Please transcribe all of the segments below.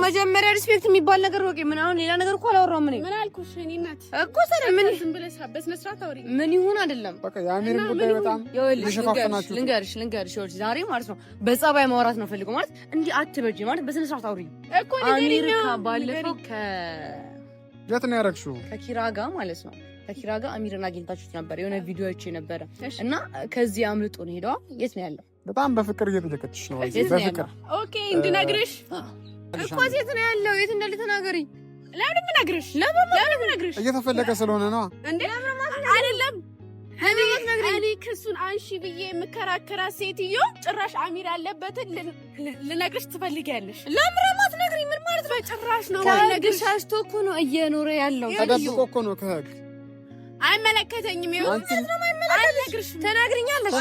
መጀመሪያ ሪስፔክት የሚባል ነገር ወቄ ምን አሁን ሌላ ነገር እኮ አላወራሁም። ምን አልኩሽ? እኔ እናት እኮ ምን ዝም ብለሽ በስነ ስርዓት አውሪ። ምን ይሁን አይደለም በቃ የአሜሪን ጉዳይ በጣም ልሸፋፈናችሁ። ልንገርሽ ዛሬ ማለት ነው በጸባይ ማውራት ነው ፈልገው ማለት እንዲህ አትበጂ ማለት በስነ ስርዓት አውሪ እኮ አሜሪካ ባለፈው የት ነው ያረግሽው? ከኪራ ጋር ማለት ነው። ከኪራ ጋር አሚርን አግኝታችሁት ነበር የሆነ ቪዲዮዎች ነበረ እና ከዚህ አምልጦ ነው ሄደዋ። የት ነው ያለው? በጣም በፍቅር እየተጨቀጭሽ ነው። በፍቅር ኦኬ እንድነግርሽ እኮ የት ነው ያለው? የት እንዳለ ተናገሪ። ለምን ምነግርሽ? ለምን ምነግርሽ? እየተፈለገ ስለሆነ ነው እንዴ? አይደለም እኔ ክሱን አንሺ ብዬ የምከራከራ ሴትዮ ጭራሽ አሚር ያለበትን ልነግርሽ ትፈልጊያለሽ? ለምረማት ነግሪ። ምን ማለት ነው? ጭራሽ ነው ነገር ሻሽቶ እኮ ነው እየኖረ ያለው። ተደብቆ እኮ ነው ከህግ አይመለከተኝም። ይሁን አልነግርሽም። ትነግሪኛለሽ።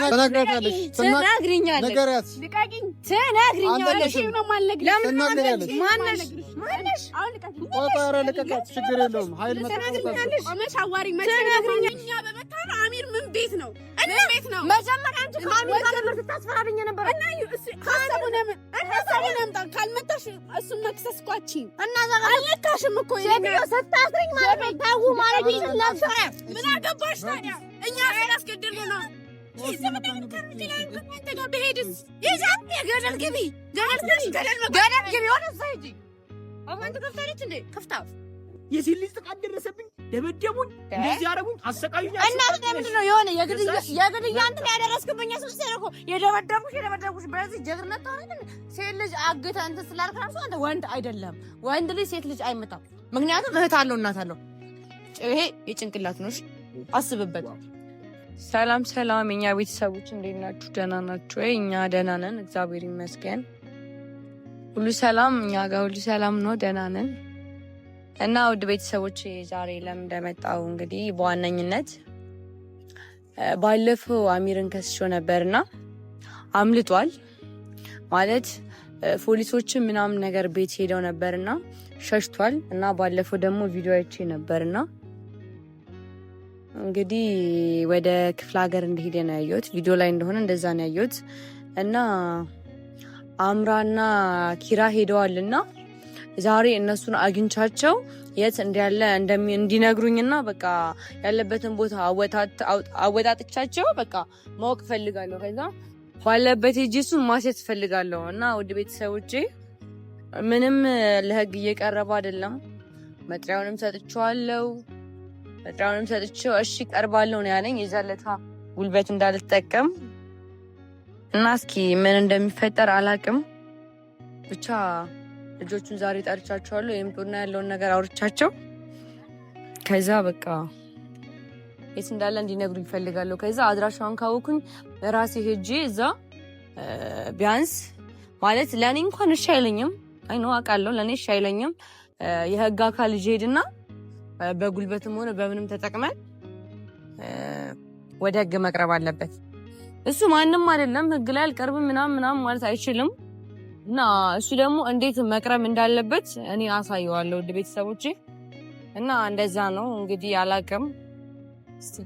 ነገሪያት ልቀቂኝ። ትነግሪኛለሽ ነው ማልነግርሽ። ለምን ማነሽ? ቆጣራ ልቀቃት። ችግር የለውም። ኃይል ትነግሪኛለሽ። ቆመሽ አዋሪ መተናግሪኛ በመታና አሚር ምን ቤት ነው? ምን ቤት ነው? መጀመሪያ አንቺ ከአሚር ጋር ነበር ስታስፈራሪኝ ነበር እና ሀሳቡንም ካልመታሽ እሱን መክሰስ እኮ አትችይም። አልነካሽም እኮ ሴትዮ ስታስረኝ ማለት ነው። ታው ማለት ይችላል። ምን አገባሽ ታዲያ? እኛ ስላስገድል ነው። የሴት ልጅ ጥቃት ደረሰብኝ፣ ደበደቡኝ፣ እንደዚህ አደረጉኝ፣ አሰቃዩኝ። እና ምንድን ነው የሆነ የግድያ እንትን ያደረስክብኝ? የደበደቡሽ በዚህ ጀግነት ታረግ። ሴት ልጅ አግተህ እንትን ስላልክ ነው። አንተ ወንድ አይደለም። ወንድ ልጅ ሴት ልጅ አይመጣም። ምክንያቱም እህት አለው እናት አለው። ይሄ የጭንቅላት ነው። አስብበት። ሰላም ሰላም፣ የኛ ቤተሰቦች እንዴት ናችሁ? ደህና ናችሁ ወይ? እኛ ደህና ነን፣ እግዚአብሔር ይመስገን። ሁሉ ሰላም፣ እኛ ጋር ሁሉ ሰላም ነው፣ ደህና ነን። እና ውድ ቤተሰቦች ዛሬ ለምን እንደመጣው እንግዲህ በዋነኝነት ባለፈው አሚርን ከስሾ ነበርና አምልጧል ማለት ፖሊሶችን ምናምን ነገር ቤት ሄደው ነበርና ሸሽቷል። እና ባለፈው ደግሞ ቪዲዮ አይቼ ነበርና እንግዲህ ወደ ክፍለ ሀገር እንደሄደ ነው ያየሁት። ቪዲዮ ላይ እንደሆነ እንደዛ ነው ያየሁት። እና አምራና ኪራ ሄደዋልና ዛሬ እነሱን አግኝቻቸው የት እንዳለ እንዲነግሩኝና በቃ ያለበትን ቦታ አወጣጥቻቸው በቃ ማወቅ ፈልጋለሁ። ከዛ ባለበት ሄጄ እሱን ማስያዝ ፈልጋለሁ። እና ውድ ቤተሰቦቼ ምንም ለህግ እየቀረበ አይደለም። መጥሪያውንም ሰጥቼዋለሁ። ሰጥቼው እሺ ቀርባለሁ ነው ያለኝ። የዛለታ ጉልበት እንዳልጠቀም እና እስኪ ምን እንደሚፈጠር አላቅም። ብቻ ልጆቹን ዛሬ ጠርቻቸዋለሁ። የምጡና ያለውን ነገር አውርቻቸው ከዛ በቃ የት እንዳለ እንዲነግሩ ይፈልጋለሁ። ከዛ አድራሻውን ካወኩኝ ራሴ ሄጄ እዛ ቢያንስ ማለት ለእኔ እንኳን እሺ አይለኝም። አይ ነው አውቃለሁ፣ ለእኔ እሺ አይለኝም። የህግ አካል ይዤ ሄድና በጉልበትም ሆነ በምንም ተጠቅመን ወደ ህግ መቅረብ አለበት። እሱ ማንም አይደለም፣ ህግ ላይ አልቀርብም ምናምን ማለት አይችልም። እና እሱ ደግሞ እንዴት መቅረብ እንዳለበት እኔ አሳየዋለሁ ውድ ቤተሰቦቼ። እና እንደዛ ነው እንግዲህ። አላቅም እስቲ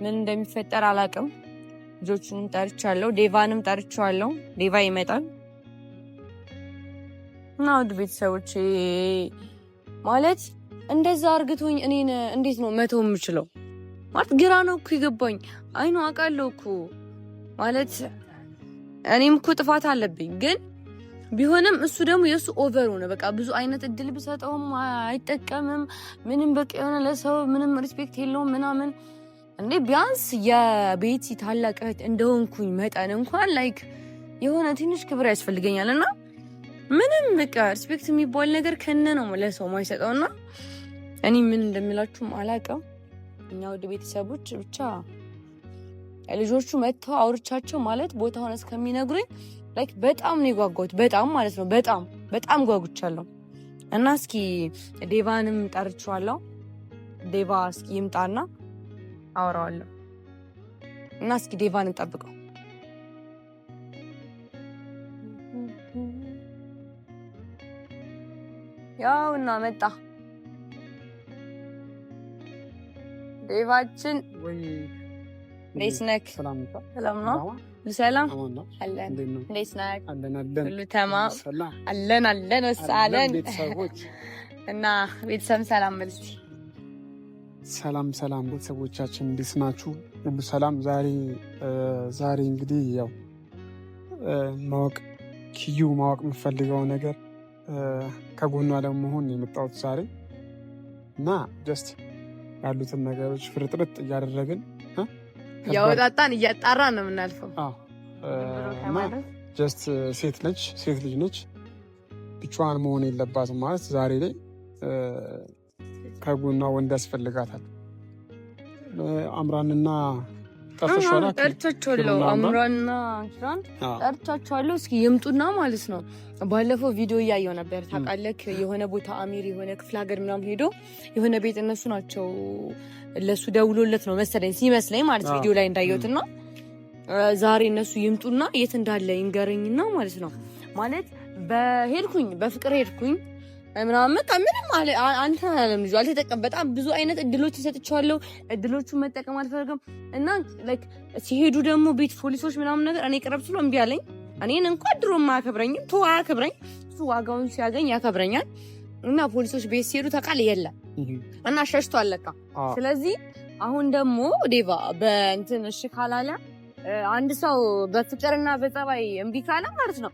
ምን እንደሚፈጠር አላቅም። ልጆቹን ጠርቻለሁ፣ ዴቫንም ጠርቻለሁ። ዴቫ ይመጣል። እና ውድ ቤተሰቦቼ ማለት እንደዛ አርግቶኝ እኔን እንዴት ነው መተው የምችለው? ማለት ግራ ነው እኮ የገባኝ። አይኑ አውቃለሁ እኮ ማለት እኔም እኮ ጥፋት አለብኝ። ግን ቢሆንም እሱ ደግሞ የእሱ ኦቨር ሆነ። በቃ ብዙ አይነት እድል ብሰጠውም አይጠቀምም። ምንም በቃ የሆነ ለሰው ምንም ሪስፔክት የለውም ምናምን። እንዴ ቢያንስ የቤቲ ታላቅ እህት እንደሆንኩኝ መጠን እንኳን ላይክ የሆነ ትንሽ ክብር ያስፈልገኛል። እና ምንም በቃ ሪስፔክት የሚባል ነገር ከነ ነው ለሰው ማይሰጠውና እኔ ምን እንደምላችሁም አላውቅም። እኛ ወደ ቤተሰቦች ብቻ ልጆቹ መጥተው አውርቻቸው ማለት ቦታውን እስከሚነግሩኝ ላይክ በጣም ነው የጓጓሁት። በጣም ማለት ነው በጣም ጓጉቻለሁ። እና እስኪ ዴቫንም ጠርቼዋለሁ። ዴቫ እስኪ ይምጣና አወራዋለሁ። እና እስኪ ዴቫን እንጠብቀው። ያው እና መጣ ዴቫችን። እንዴት ነህ? ሰላም ነው? ሰላም አለን። እንዴት ነህ? ሁሉ ተማም አለን ወሳለን እና ቤተሰብ ሰላም በል እስኪ። ሰላም ቤተሰቦቻችን እንዴት ናችሁ? ሁሉ ሰላም። ዛሬ እንግዲህ ያው ማወቅ የምፈልገው ነገር ከጎኗ ለመሆን የመጣሁት ዛሬ እና ጀስት ያሉትን ነገሮች ፍርጥርጥ እያደረግን ያወጣጣን እያጣራን ነው የምናልፈው። እና ጀስት ሴት ልጅ ነች፣ ብቻዋን መሆን የለባትም ማለት ዛሬ ላይ ከጎኗ ወንድ ያስፈልጋታል። አምራንና ጠርቻቸዋለሁ። አምራንና ጠርቻቸዋለሁ። እስኪ ይምጡና ማለት ነው። ባለፈው ቪዲዮ እያየው ነበር ታውቃለህ። የሆነ ቦታ አሚር የሆነ ክፍለ ሀገር ምናምን ሄዶ የሆነ ቤት እነሱ ናቸው ለሱ ደውሎለት ነው መሰለኝ ሲመስለኝ ማለት ቪዲዮ ላይ እንዳየሁትና ዛሬ እነሱ ይምጡና የት እንዳለ ይንገረኝና ማለት ነው። ማለት በፍቅር ሄድኩኝ ምናምን በቃ ምንም አንተ አለም ልጅ አልተጠቀም። በጣም ብዙ አይነት እድሎች ተሰጥቻለሁ። እድሎቹን መጠቀም አልፈልግም እና ላይክ ሲሄዱ ደግሞ ቤት ፖሊሶች ምናምን ነገር እኔ ቅረብ ስሎ እምቢ አለኝ። እኔን እንኳን ድሮ አያከብረኝም፣ አያከብረኝ። እሱ ዋጋውን ሲያገኝ ያከብረኛል። እና ፖሊሶች ቤት ሲሄዱ ታውቃለህ የለም እና ሸሽቶ አለቃ። ስለዚህ አሁን ደግሞ ዴቫ በእንትን እሺ ካላለ አንድ ሰው በፍቅርና በጸባይ እምቢ ካለ ማለት ነው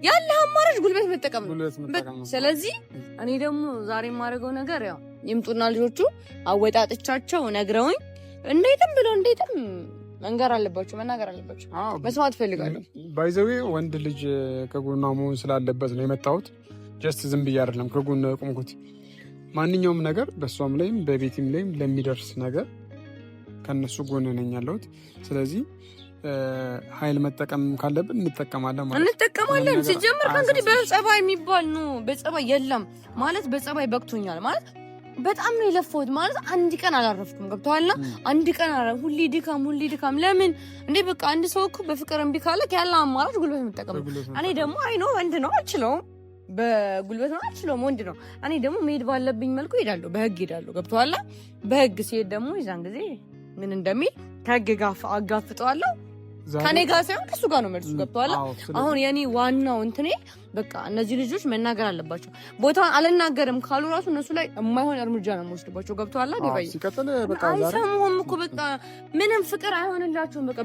ያለ አማራጭ ጉልበት መጠቀም ነው። ስለዚህ እኔ ደግሞ ዛሬ የማደርገው ነገር ያው ይምጡና ልጆቹ አወጣጥቻቸው ነግረውኝ እንዴትም መናገር አለባቸው። መስማት ፈልጋለሁ። ባይዘዌ ወንድ ልጅ ከጎኗ መሆን ስላለበት ነው የመጣሁት። ጀስት ዝም ብዬ አይደለም ከጎኗ የቆምኩት። ማንኛውም ነገር በእሷም ላይም በቤትም ላይም ለሚደርስ ነገር ከነሱ ጎን ነኝ ያለሁት። ስለዚህ ኃይል መጠቀም ካለብን እንጠቀማለን። ሲጀምር ከእንግዲህ በጸባይ የሚባል ነው። በጸባይ የለም ማለት በጸባይ በቅቶኛል ማለት በጣም ነው የለፋሁት ማለት አንድ ቀን አላረፍኩም። ገብቶሃል? አንድ ቀን ሁሌ ድካም። ለምን እንዴ? በቃ አንድ ሰው እኮ በፍቅር እምቢ ካለ ያለ አማራጭ ጉልበት መጠቀም ነው። እኔ ደግሞ ወንድ ነው አልችለውም፣ በጉልበት ነው አልችለውም፣ ወንድ ነው። እኔ ደግሞ መሄድ ባለብኝ መልኩ ሄዳለሁ፣ በህግ ሄዳለሁ። ገብቶሃል? በህግ ሲሄድ ደግሞ የዛን ጊዜ ምን እንደሚል ከህግ ጋር አጋፍጠዋለሁ። ከኔ ጋር ሳይሆን ከሱ ጋር ነው መልሱ። ገብቶሃል? አሁን የኔ ዋናው እንትኔ በቃ እነዚህ ልጆች መናገር አለባቸው። ቦታውን አልናገርም ካሉ ራሱ እነሱ ላይ የማይሆን እርምጃ ነው የምወስድባቸው። ገብቶሃል? አይሰሙም እኮ በቃ ምንም ፍቅር አይሆንላቸውም። በቃ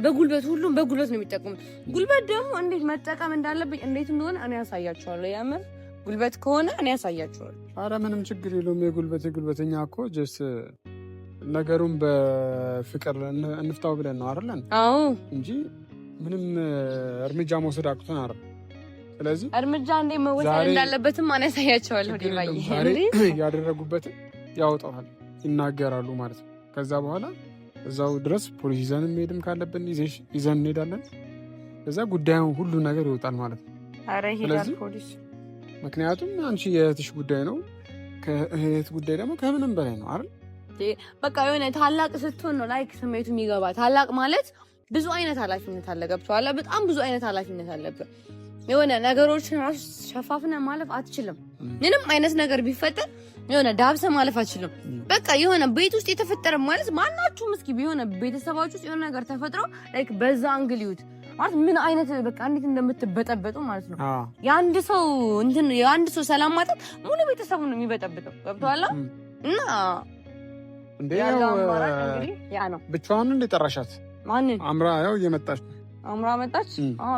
ሁሉም በጉልበት ነው የሚጠቀሙት። ጉልበት ደግሞ እንዴት መጠቀም እንዳለብኝ እንዴት እንደሆነ እኔ ያሳያቸዋለሁ። ያምር ጉልበት ከሆነ እኔ ያሳያቸዋለሁ። ኧረ ምንም ችግር የለውም። የጉልበተኛ እኮ ጀስት ነገሩን በፍቅር እንፍታው ብለን ነው አይደል? አዎ እንጂ ምንም እርምጃ መውሰድ አቅቶን አይደል? ስለዚህ እርምጃ እንዴ መወሰድ እንዳለበትም ማን ያሳያቸዋለሁ? ያደረጉበትን ያወጣዋል፣ ይናገራሉ ማለት ነው። ከዛ በኋላ እዛው ድረስ ፖሊስ ይዘን መሄድም ካለብን ይዘን እንሄዳለን። ከዛ ጉዳዩ ሁሉ ነገር ይወጣል ማለት ነው። አረ ይሄዳል ፖሊስ። ምክንያቱም አንቺ የእህትሽ ጉዳይ ነው፣ ከእህት ጉዳይ ደግሞ ከምንም በላይ ነው አይደል? በቃ የሆነ ታላቅ ስትሆን ነው ላይክ ስሜቱ የሚገባ። ታላቅ ማለት ብዙ አይነት ኃላፊነት አለ። ገብቶሃል? በጣም ብዙ አይነት ኃላፊነት አለብን። የሆነ ነገሮችን ራሱ ሸፋፍነ ማለፍ አትችልም። ምንም አይነት ነገር ቢፈጠር የሆነ ዳብሰ ማለፍ አትችልም። በቃ የሆነ ቤት ውስጥ የተፈጠረ ማለት ማናችሁም እስኪ የሆነ ቤተሰባችሁ ውስጥ የሆነ ነገር ተፈጥሮ ላይክ በዛ አንግል ይዩት ማለት ምን አይነት በቃ እንዴት እንደምትበጠበጡ ማለት ነው። የአንድ ሰው ሰላም ማጣት ሙሉ ቤተሰቡ ነው የሚበጠብጠው። ገብቶሃል? እና እንዴ ያው ብቻዋን እንደ ጠራሻት? ማንን? አምራ ያው እየመጣች ነው። አምራ መጣች?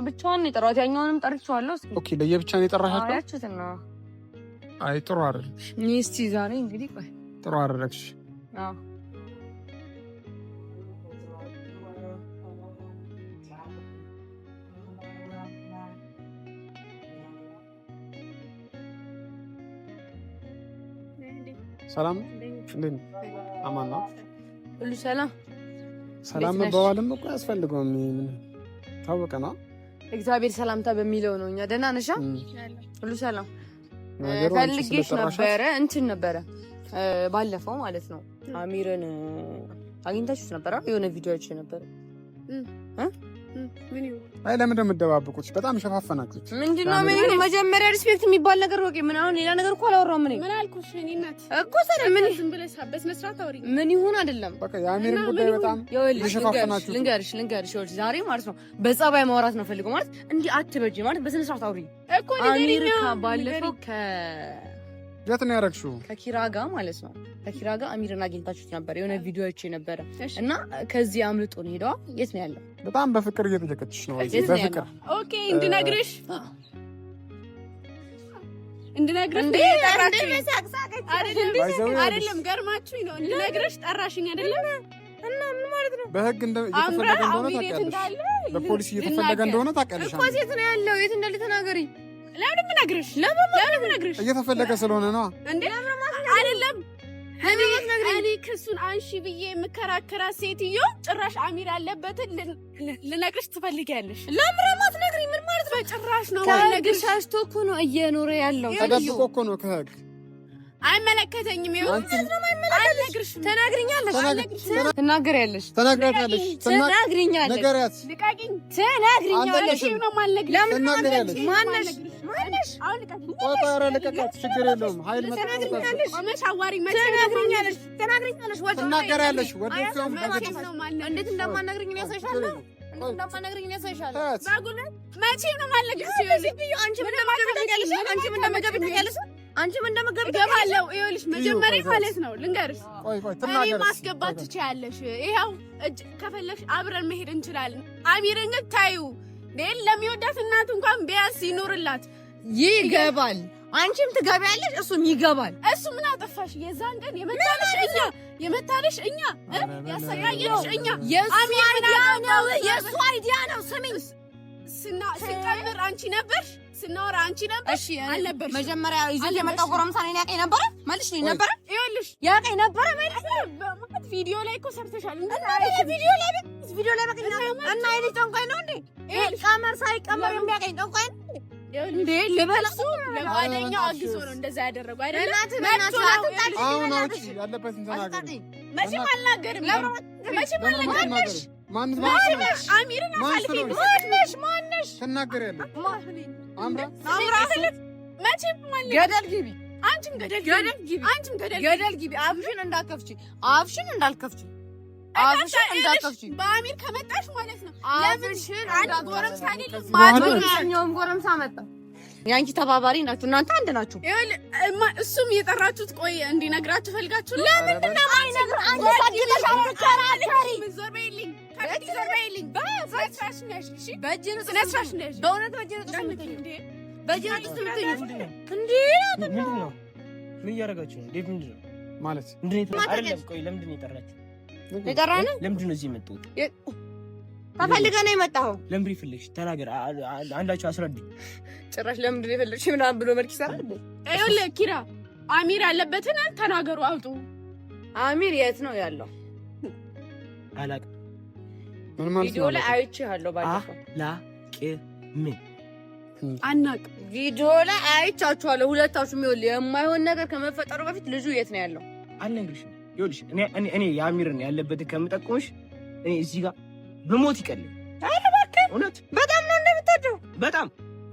ብቻዋን ነው የጠራሁት። ያኛውንም ጠርቼዋለሁ። ኦኬ ለየብቻ ነው የጠራሻት? ያችሁትና አይ ጥሩ አይደል? እስቲ ዛሬ እንግዲህ ቆይ ጥሩ አደረግሽ። አዎ ሰላም እንዴት ነው? አማን ነው ሁሉ ሰላም። ሰላም መባባልም እኮ ያስፈልገውም ታወቀ ነው። እግዚአብሔር ሰላምታ በሚለው ነው። እኛ ደህና ነሽ? ሁሉ ሰላም። ፈልጌሽ ነበረ እንትን ነበረ ባለፈው ማለት ነው። አሚርን አግኝታችሁት ነበረ? የሆነ ቪዲዮ አይቼ ነበረ አይ ለምን እንደምትደባብቁት በጣም ሸፋፈናችሁት። ምንድነው? ምን መጀመሪያ ሪስፔክት የሚባል ነገር ወቄ ምን አሁን ሌላ ነገር እኮ አላወራም። ምን አልኩሽ? እኔ እናት እኮ ሰረ ምን ዝም ብለሽ በስነስርዓት አውሪ። ምን ይሁን አይደለም በቃ የአሜሪን ጉዳይ በጣም ሸፋፈናችሁት። ልንገርሽ ዛሬ ማለት ነው በጸባይ ማውራት ነው ፈልገው ማለት እንዲህ አትበጂ ማለት በስነስርዓት አውሪ እኮ አሜሪካ ባለፈው የት ነው ያደረግሽው? ከኪራ ጋር ማለት ነው። ከኪራ ጋር አሚርን አግኝታችሁት ነበር የሆነ ቪዲዮ አይቼ ነበረ እና ከዚህ አምልጦ ነው ሄደዋ። የት ነው ያለው? በጣም በፍቅር እየተጨቀጨሽ ነው። በፍቅር ኦኬ። እንድነግርሽ አይደለም ገርማችሁኝ ነው። እንድነግርሽ ጠራሽኝ አይደለም እና ምን ማለት ነው? በህግ እየተፈለገ እንደሆነ ታውቂያለሽ። በፖሊስ እየተፈለገ እንደሆነ ታውቂያለሽ። እኮ የት ነው ያለው? የት እንዳለ ተናገሪ። ለምን ምነግርሽ እየተፈለገ ስለሆነ ነው እንዴ? አይደለም እኔ ክሱን አንሺ ብዬ የምከራከራት ሴትዮ ጭራሽ አሚር ያለበትን ልነግርሽ ትፈልጊያለሽ? ለምን ማትነግሪ? ምን ማለት ነው? ጭራሽ ነው ማለግሽ አሽቶ እኮ ነው እየኖረ ያለው። ተደብቆ እኮ ነው ከህግ። አይመለከተኝም። ይሁን አልነግርሽም። ትነግሪኛለሽ። ትናገሪያለሽ። ንገሪያት። ልቀቂኝ። ትነግሪኛለሽ። ነው ማልነግርሽ። ለምን ትናገሪያለሽ? ማነሽ? ቆጣራ ልቀቃት። ችግር የለውም። ኃይል ትነግሪኛለሽ። ትናገሪያለሽ። ወደፊያም እንዴት እንደማናግሪኝ ያሳይሻለሁ። እንደማናግሪኝ ያሳይሻለሁ። መቼ ነው ማልነግርሽ? አንቺ ምን እንደምትገቢያለሽ? አንቺ ምን እንደምትገቢ ገባለው። ይኸውልሽ መጀመሪያ ማለት ነው ልንገርሽ፣ እኔ ማስገባት ትችያለሽ። ይኸው ከፈለግሽ አብረን መሄድ እንችላለን። አሚርን ግን ታዩ ለሚወዳት እናቱ እንኳን ቢያንስ ይኖርላት ይገባል። አንቺም ትገቢያለሽ፣ እሱም ይገባል። እሱ ምን አጠፋሽ? የዛን ቀን የመታለሽ እኛ ያሰቃየሽ እኛ። የእሱ አይዲያ ነው። ስሚኝ፣ ስንቀምር አንቺ ነበርሽ፣ ስናወራ አንቺ ነበርሽ። አልነበርሽ? መጀመሪያ ይዞ የመጣው ጎረምሳ እኔን ያውቀኝ ነበረ። መልሽ ልኝ ነበረ። ይኸውልሽ ያውቀኝ ነበረ ማለት ነው። ቪዲዮ ላይ እኮ ሰርተሻል። ቪዲዮ ላይ በቃ እና የልጅ ጠንቋይ ነው እንዴ? ቀመር ሳይቀመር የሚያውቀኝ ጠንቋይ ነው እንዴ? ልበለሱ ለጓደኛው አግዞ ነው እንደዛ ያደረገው አይደል? አሁን አውጪ ያለበትን ተናገሪ። መቼም አልናገርም። መቼም አልናገርሽ። ማንሽ አሚርን አሳልፊ። ማነሽ ትናገሪያለሽ? አምራ መቼም ገደል ግቢ። አንቺም ገደል ግቢ። አፍሽን እንዳልከፍቺ በአሚር ከመጣሽ ማለት ነው። አፍሽን አንድ ጎረምሳ አይደለም ማንኛውም ጎረምሳ መጣ። ያንቺ ተባባሪ ናችሁ እናንተ፣ አንድ ናችሁ። እሱም የጠራችሁት ቆይ እንዲነግራችሁ ፈልጋችሁ ነው። ለምንድን ነው የማይነግር? አንቺ ሰግተሽ አትከራከሪ። ዞር በይልኝ፣ ከዚህ ዞር በይልኝ። በስራሽ ነሽ። እሺ በእጅ ነው ስነስራሽ ነሽ። በእውነት በእጅ ነው ተሰምተኝ እንዴ? በእጅ ነው ተሰምተኝ እንዴ? ምንድን ነው? ምን እያደረጋችሁ ነው? ዴቭ ምንድን ነው ማለት ምንድን ነው? አይደለም ቆይ፣ ለምንድን ነው የጠራችሁ? የጠራን ለምንድን ነው እዚህ የመጣሁት? ተፈልገህ ነው የመጣኸው? ለምንድን ይፈልግሽ? ተናገር። አንዳችሁ አስረዱኝ። ጭራሽ ለምንድን ነው የፈለግሽ ምናምን ብሎ መልክ ይሰራል። ይኸውልህ ኪራ፣ አሚር ያለበትን ተናገሩ፣ አውጡ። አሚር የት ነው ያለው? አላውቅም። ምን ማለት ነው? ቪዲዮ ላይ አይቼሃለሁ። ባለፈው ምን አናውቅም። ቪዲዮ ላይ አይቻችኋለሁ ሁለታችሁም። ይኸውልህ የማይሆን ነገር ከመፈጠሩ በፊት ልጁ የት ነው ያለው? አልነግርሽም። ይኸውልሽ እኔ የአሚርን ያለበትን ከምጠቁምሽ እኔ እዚህ ጋር በሞት ይቀልኝ። እውነት በጣም ነው እንደምትወደው በጣም።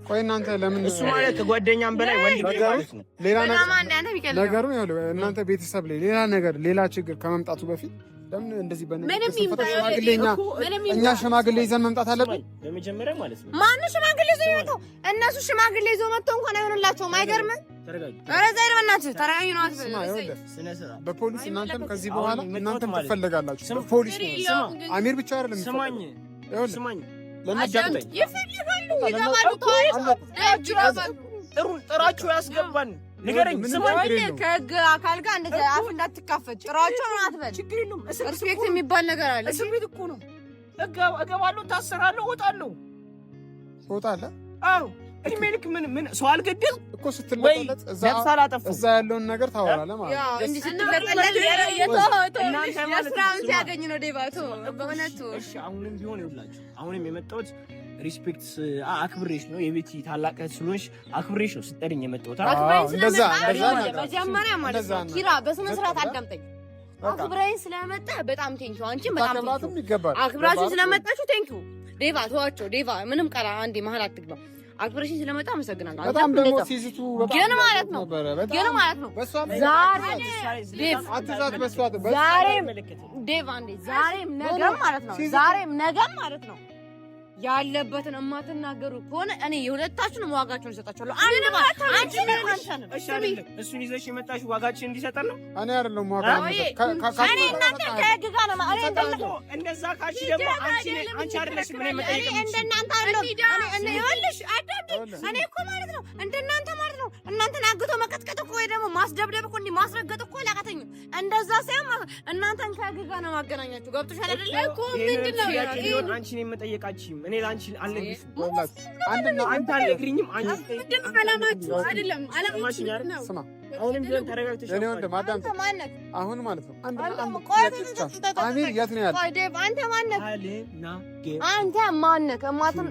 ቆይ እናንተ ለምን እሱ ማለት ከጓደኛም በላይ ወንድ ማለት ነው። ሌላ ነገሩ እናንተ ቤተሰብ ላይ ሌላ ችግር ከመምጣቱ በፊት ለምን እንደዚህ እኛ ሽማግሌ ይዘን መምጣት አለብን? በመጀመሪያ ማለት ነው። ማነው ሽማግሌ ይዘው የመጣው? እነሱ ሽማግሌ ይዘው መጥተው እንኳን አይሆንላቸውም። አይገርምም? በፖሊስ እናንተም ከዚህ በኋላ እናንተም ትፈለጋላችሁ። ፖሊስ ነው። አሚር ብቻ አይደለም። ስማኝ ለነጃብጠኝ ጥራችሁ ያስገባን ንገረኝ። ስማኝ ከህግ አካል ጋር እንደዛ አፍ እንዳትካፈት ጥራችሁ ነው አትበል። ችግር የለውም። ሪስፔክት የሚባል ነገር አለ። እስር ቤት እኮ ነው። እገባለሁ፣ ታሰራለሁ፣ እወጣለሁ። ትወጣለህ? አዎ። እድሜ ልክ ምን ሰው አልገደል እኮ ስትለቀለጥ እዛ ያለውን ነገር ታወራለህ ማለት ነው። እንዲህ ስትለቀለጥ የስራውን ሲያገኝ ነው ዴባቶ በእውነቱ። እሺ አሁንም ቢሆን ይውላችሁ፣ አሁንም የመጣሁት ሪስፔክት አክብሬሽ ነው። የቤቲ ታላቅ እህት ስለሆንሽ አክብሬሽ ነው ስጠሪኝ የመጣሁት። መጀመሪያ ማለት ነው ኪራ በስነ ስርዓት አዳምጠኝ። አክብረኝ ስለመጣ በጣም ቴንኪው። አንቺም በጣም ቴንኪው። አክብራችሁ ስለመጣችሁ ቴንኪው። ዴቫ ተዋቸው። ዴቫ ምንም ቃል አንዴ መሀል አትግባ። አክብረሽኝ ስለመጣ አመሰግናለሁ። በጣም ደግሞ ሲዝቱ በጣም ግን ማለት ነው ዛሬም ነገም ማለት ነው ያለበትን የማትናገሩ ከሆነ እኔ የሁለታችሁንም ዋጋችሁን እሰጣችኋለሁ። አንድ ማለት አንቺ እሱን ይዘሽ የመጣሽ ዋጋችን እንዲሰጠን ነው። እኔ አይደለም ዋጋ እኔ እናንተ ከግጋ ነው ማለት ነው። እንደዛ ካቺ ደግሞ አንቺ አይደለሽም እኔ መጠየቅ እንደናንተ አይደለም። እኔ ይኸውልሽ እኔ እኮ ማለት ነው እንደናንተ ማለት ነው እናንተን አግቶ መቀጥቀጥ እኮ ወይ ደግሞ ማስደብደብ እኮ እንዲህ ማስረገጥ እኮ አላቃተኝም። እንደዛ ሳይሆን ማለት እናንተን ከግጋ ነው ማገናኛችሁ። ገብቶሻል አይደለ እኮ ምንድነው አንቺ ነኝ መጠየቃችሁ እኔ ላንቺ አልነግርሽም። አንተ አልነግሪኝም። አንቺ ምንድነው አላማችሁ? አይደለም አላማችሁ ነው። ስማ አሁንም ቢሆን ተረጋግተሽ እኔ ወንድም አዳምጥ። አሁን ማለት ነው አሚር የት ነው ያለው? አንተ ማነህ? አንተ ማነህ? ማተም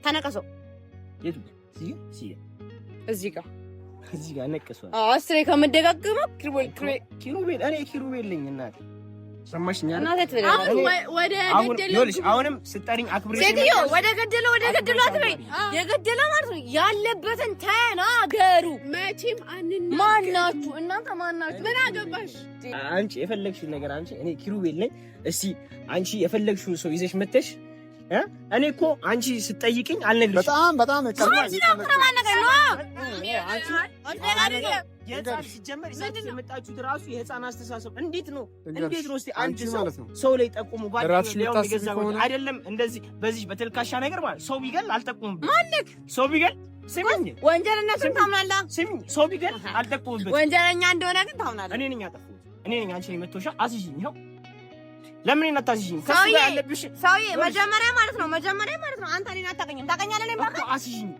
ተነቀሰው እዚህ ጋር ነቀሰው። አስሬ ከመደጋገመው ኪሩቤል እኔ ኪሩቤል ነኝ እናቴ ሰማሽኛ? አሁንም ስጠሪኝ አክብሬ ሴትዮ ወደ ገደለው አትበይ። የገደለው ማለት ነው ያለበትን ተናገሩ። መቼም ማናችሁ እናንተ ማናችሁ? ምን አገባሽ አንቺ? የፈለግሽው ነገር አንቺ እኔ ኪሩቤል ነኝ። እስቲ አንቺ የፈለግሽው ሰው ይዘሽ መተሽ እኔ እኮ አንቺ ስጠይቅኝ አልነግርሽ። በጣም የህፃን ሲጀመር ይዛችሁ የመጣችሁት ራሱ የህፃን አስተሳሰብ እንዴት ነው? እስቲ አንድ ሰው ላይ ጠቁሙ ጓደኛው አይደለም እንደዚህ በዚህ በተልካሻ ነገር ማለት ሰው ቢገል አልጠቁሙም። ማንክ ሰው ቢገል ስሚኝ፣ ወንጀለኛን ታምናለህ? ስሚኝ፣ ሰው ቢገል አልጠቁሙበት። ወንጀለኛ እንደሆነ ግን ታምናለህ? እኔ ነኝ ያጠፋሁት። እኔ ነኝ አንቺ ነኝ መቶሻ አስይኝ። ይኸው ለምን እናታስይኝ? ከሱ ጋር ያለብሽ ሰውዬ መጀመሪያ ማለት ነው አንተ እኔን አታውቅኝም። ታውቀኛለህ? እኔ ማለት አስይኝ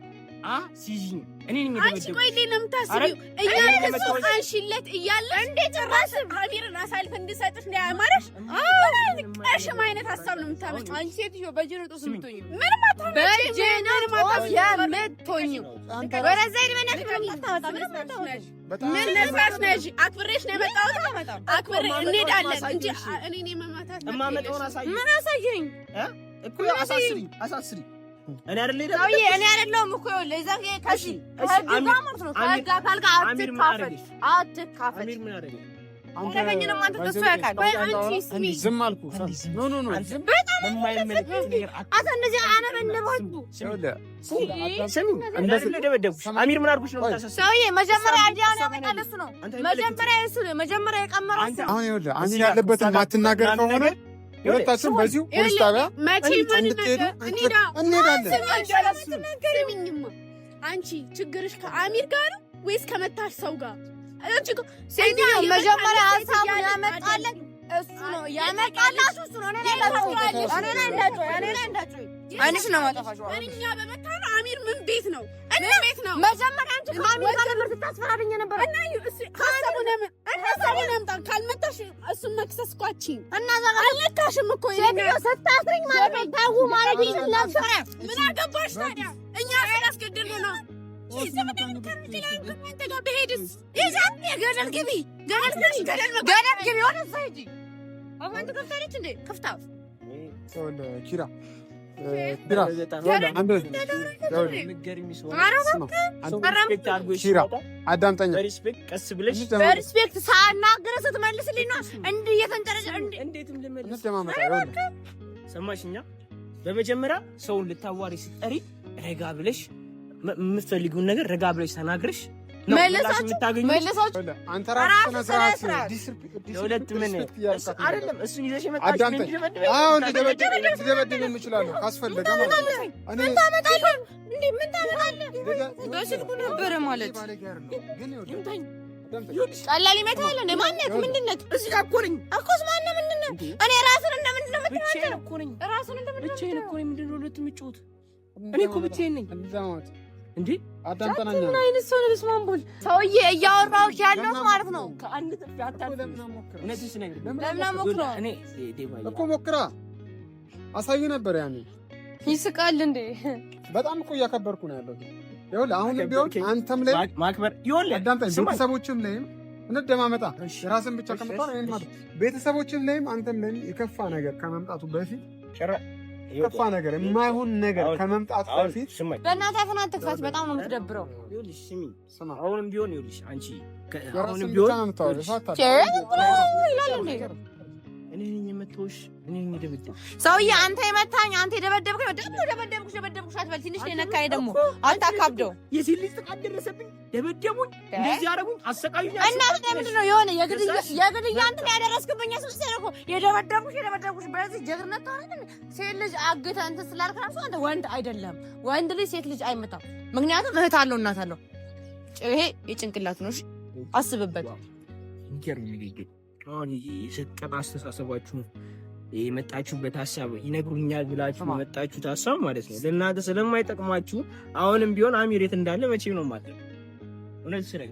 እኔ ነኝ አንቺ ቆይ ለምን ታስቢው? እያለ እሱ አንሺለት እያለ እንዴት ራስ ካሜራን አሳልፈ እንድሰጥሽ ነው ያማረሽ? ቀሽም አይነት ሀሳብ ነው የምታመጪው አንቺ ሴትዮ። በጀነጦ ስምቶኝ ምንም አታመጪ። በጀነጦ የምትሆኝ ወረዛ ይመናክ ምንም ታወጣ ምንም አታወጣ። ምን ነፋስ ነሽ? አክብሬሽ ነው የመጣሁት። አክብሬ እንሄዳለን እንጂ እኔ ነኝ መማታት እማመጣውን አሳየኝ። ምን አሳየኝ እኮ አሳስሪኝ እኔ አይደለም እኔ አይደለም እኮ ለዛ ከዚህ ከጋማት ነው ከጋታል ጋር አትካፈል። አሚር ምን አደረገ? አንተኝንም አንተ ተስፋ ያውቃል። አንቺ ስሚ ዝም አልኩ። ኖ በጣም የማይመለከት ነገር አታ እንደዚህ አነበንበቱ እንደዚህ ለደበደቡ አሚር ምን አድርጎሽ ነው የምታሰሰው? ሰውዬ መጀመሪያ አዲያው ነው ያመጣለሱ ነው መጀመሪያ የቀመረው አሁን ይኸውልህ አሚር ያለበትን ማትናገር ከሆነ ሁለታችሁም በዚሁ ፖሊስ ጣቢያ እንሄዳለን። አንቺ ችግርሽ ከአሚር ጋር ነው ወይስ ከመታሽ ሰው ጋር? ሴትዮ መጀመሪያ ሀሳቡን ያመጣለን እሱ ነው ያመጣላት እሱ ነው። እኔ ላይ እንዳትጮይ አንቺ ነው ማጠፋሽ። እኛ በመታና አሚር ምን ቤት ነው? እኔ ቤት ነው። መጀመሪያ አንቺ ከአሚር ጋር ነበር ስታስፈራሪኝ ነበር። እና ሀሳቡን ያምጣ። ካልመታሽ እሱን መክሰስ እኮ አትችይም። እና አልነካሽም እኮ ሴትዮ ስታስረኝ ማለት ነው ታው ማለት ይችላል። ምን አገባሽ ታዲያ? እኛ ስላስገድል ነው ገደል ግቢ ሆነ ሳይጂ አሁን ትከፍታለች እንዴ? ከፍታ ኪራ አዳምጠኝ። በሪስፔክት ሳናግረህ ስትመልስልኝ ነው እንዲህ እየተንጨረጨ እንዴትም ልመልስ ሰማሽኛ? በመጀመሪያ ሰውን ልታዋሪ ስትጠሪ ረጋ ብለሽ የምትፈልጊውን ነገር ረጋ ብለሽ ተናግረሽ መለሳችሁ አንተ ራስህ ስነስርዓት ለሁለት ምን አይደለም እሱን ይዘሽ የመጣሽ ልደበድብ የምችላለሁ ካስፈለገ ምን ታመጣለህ? በስልኩ ነበረ ማለት ቀላል ይመታል እንደ ማንነት ምንድነት እዚህ ጋር እኮ ነኝ እኮስ ማነው ምንድነው? እኔ ራስን እንደምንድነው ብቻዬን እኮ ነኝ ራስን እንደምንድነው ብቻዬን እኮ ነኝ። ምንድነው ሁለት የምትጮት? እኔ እኮ ብቻዬን ነኝ እንዴ አዳምጠናኛ ምን አይነት ሰው ነው? ስማምቡል ሰውዬ እያወራሁሽ ያለው ማለት ነው። ከአንድ ጥፊ አታለምና ሞክራ እነዚህ ነኝ ለምን ሞክራ እኔ እኮ ሞክራ አሳዩ ነበር ያኔ ይስቃል እንዴ? በጣም እኮ እያከበርኩ ነው ያለው። ይኸውልህ አሁን ቢሆን አንተም ላይ ማክበር ይኸውልህ አዳምጠኝ። ቤተሰቦችም ላይም እንደማመጣ ራስን ብቻ ከመጣ ነው ማለት ቤተሰቦችም ላይም አንተም ላይም የከፋ ነገር ከመምጣቱ በፊት ከፋ ነገር የማይሆን ነገር ከመምጣት በፊት በእናትህ አፍህን አትክፈት። በጣም ነው የምትደብረው። ይኸውልሽ ስሚ፣ አሁንም ቢሆን ይኸውልሽ አንቺ አሁንም ቢሆን እኔ ነኝ የመታሁሽ፣ እኔ ነኝ የደበደብኩሽ። ሰውዬ አንተ የመታኝ አንተ የደበደብከኝ ደግሞ ደበደብኩሽ አትበል። ትንሽ ነካኝ ደግሞ አታካብደው። የሴት ልጅ ጥቃት ደረሰብኝ፣ ደበደቡኝ፣ እንደዚህ ያደረጉኝ፣ አሰቃዩኝ። እና ምንድን ነው የሆነ የግድያ እንትን ያደረስክብኝ ስልሰለ እኮ የደበደብኩሽ በዚህ ጀግርነት ታውቃለህ። ሴት ልጅ አግተህ እንትን ስላልክ እራሱ አንተ ወንድ አይደለም። ወንድ ልጅ ሴት ልጅ አይመታም። ምክንያቱም እህት አለው እናት አለው። ይሄ የጭንቅላት ነው። እሺ አስብበት። አሁን የሰጠን አስተሳሰባችሁ የመጣችሁበት ሀሳብ ይነግሩኛል ብላችሁ የመጣችሁት ሀሳብ ማለት ነው ለእናንተ ስለማይጠቅማችሁ አሁንም ቢሆን አሚር የት እንዳለ መቼም ነው ማለት ነው። እውነት ስለኝ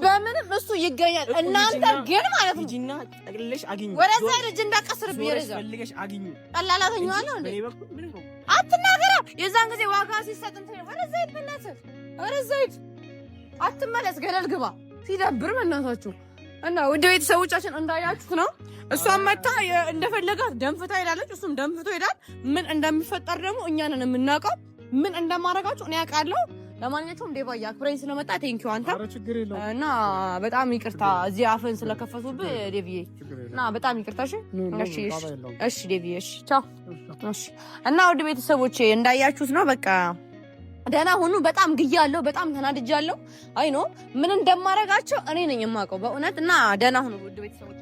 በምንም እሱ ይገኛል። እናንተ ግን ማለት ነው ጂና ጠቅልለሽ አግኙ። ወደዛ ልጅ እንዳቀስርብ ይረዛ ፈልገሽ አግኙ። ቀላላተኛዋለሁ እንዴ አትናገራ። የዛን ጊዜ ዋጋ ሲሰጥ እንትን ወደዛ ይበላተ ወደዛ አትመለስ። ገደል ግባ። ሲደብር በእናታችሁ እና ወደ ቤተሰቦቻችን እንዳያችሁት ነው። እሷም መታ እንደፈለጋት ደንፍታ ሄዳለች፣ እሱም ደንፍቶ ሄዳል። ምን እንደሚፈጠር ደግሞ እኛ ነን የምናውቀው። ምን እንደማረጋችሁ እኔ ያውቃለሁ። ለማንኛውም ዴባ አክብረኝ ስለመጣ ቴንኪው አንተ እና በጣም ይቅርታ እዚህ አፍን ስለከፈቱብህ ዴቪዬ እና በጣም ይቅርታ። እሺ ዴቪዬ እሺ ቻው። እሺ እና ወደ ቤተሰቦቼ እንዳያችሁት ነው። በቃ ደህና ሁኑ። በጣም ግያለሁ፣ በጣም ተናድጃለሁ። አይ ኖ ምን እንደማረጋቸው እኔ ነኝ የማውቀው በእውነት እና ደህና ሁኑ ውድ ቤተሰቦች።